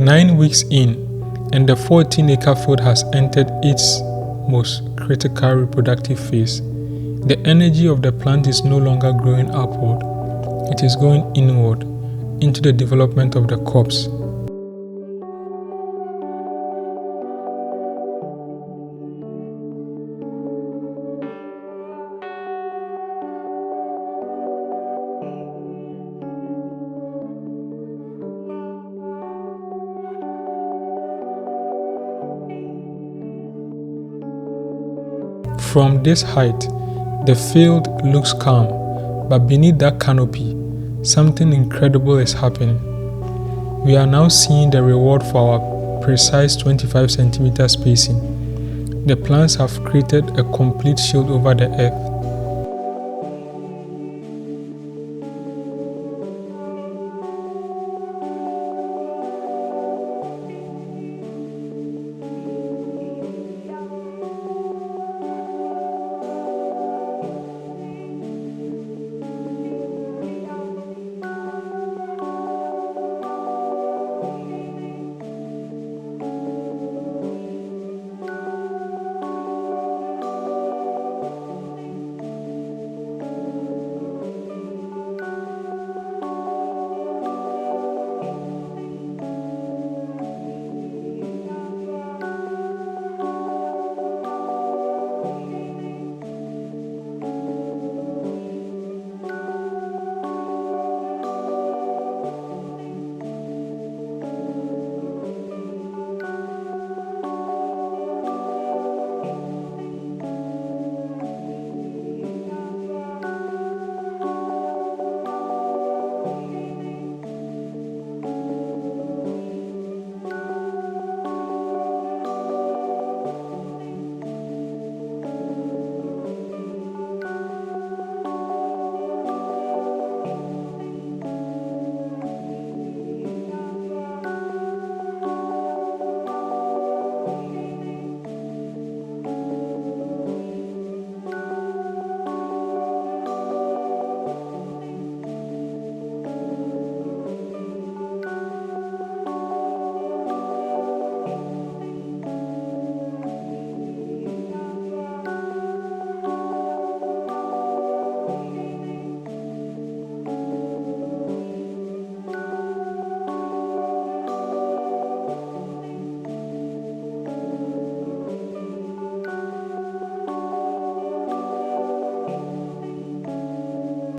9 weeks in, and the 14-acre field has entered its most critical reproductive phase. The energy of the plant is no longer growing upward, it is going inward, into the development of the cobs. From this height, the field looks calm, but beneath that canopy, something incredible is happening. We are now seeing the reward for our precise 25 cm spacing. The plants have created a complete shield over the earth.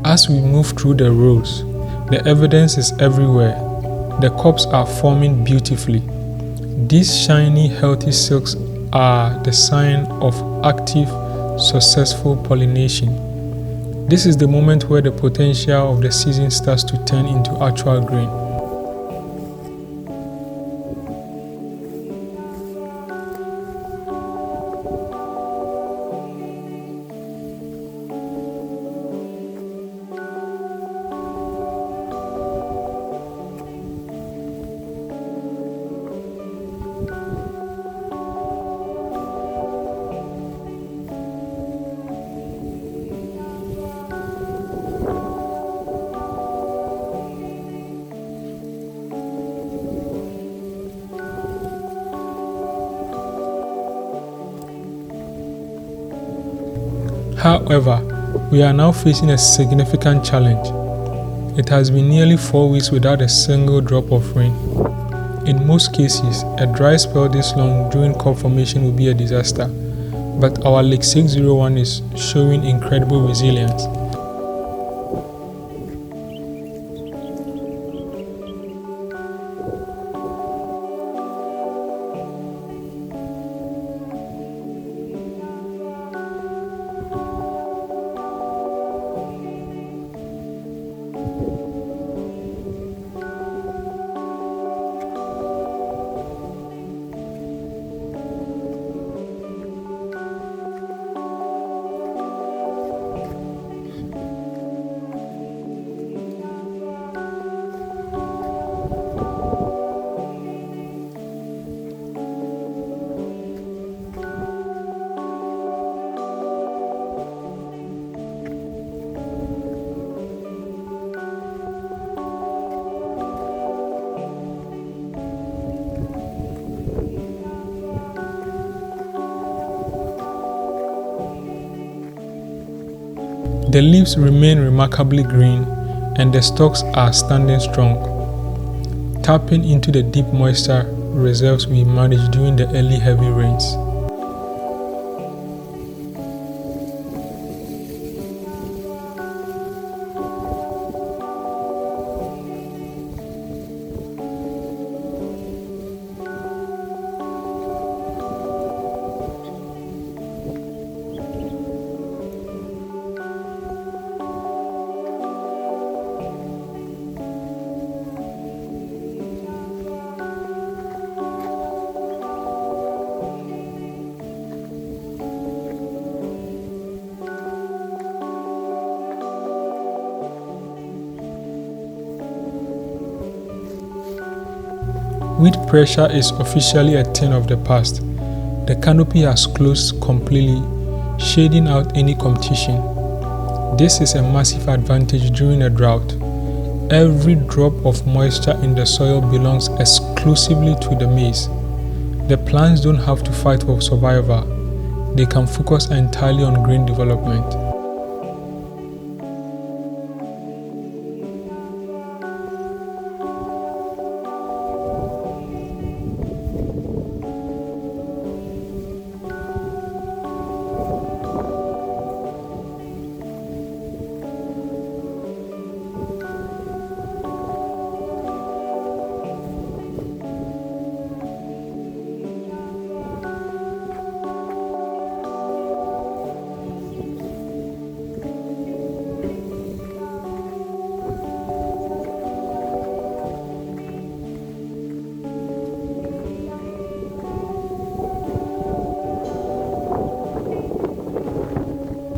As we move through the rows, the evidence is everywhere. The cobs are forming beautifully. These shiny, healthy silks are the sign of active, successful pollination. This is the moment where the potential of the season starts to turn into actual grain. However, we are now facing a significant challenge. It has been nearly 4 weeks without a single drop of rain. In most cases, a dry spell this long during cob formation will be a disaster, but our Lake 601 is showing incredible resilience. The leaves remain remarkably green and the stalks are standing strong, tapping into the deep moisture reserves we managed during the early heavy rains. Wheat pressure is officially a thing of the past. The canopy has closed completely, shading out any competition. This is a massive advantage during a drought. Every drop of moisture in the soil belongs exclusively to the maize. The plants don't have to fight for survival. They can focus entirely on grain development.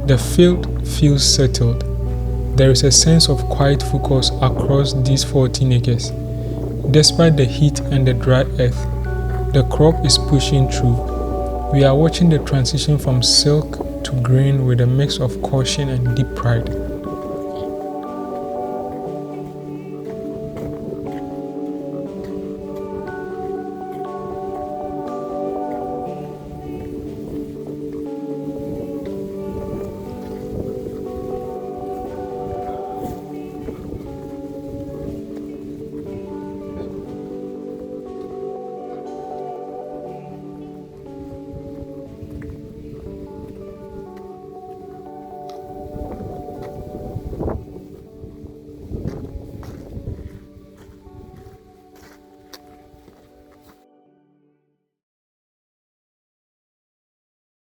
The field feels settled. There is a sense of quiet focus across these 14 acres. Despite the heat and the dry earth, the crop is pushing through. We are watching the transition from silk to grain with a mix of caution and deep pride.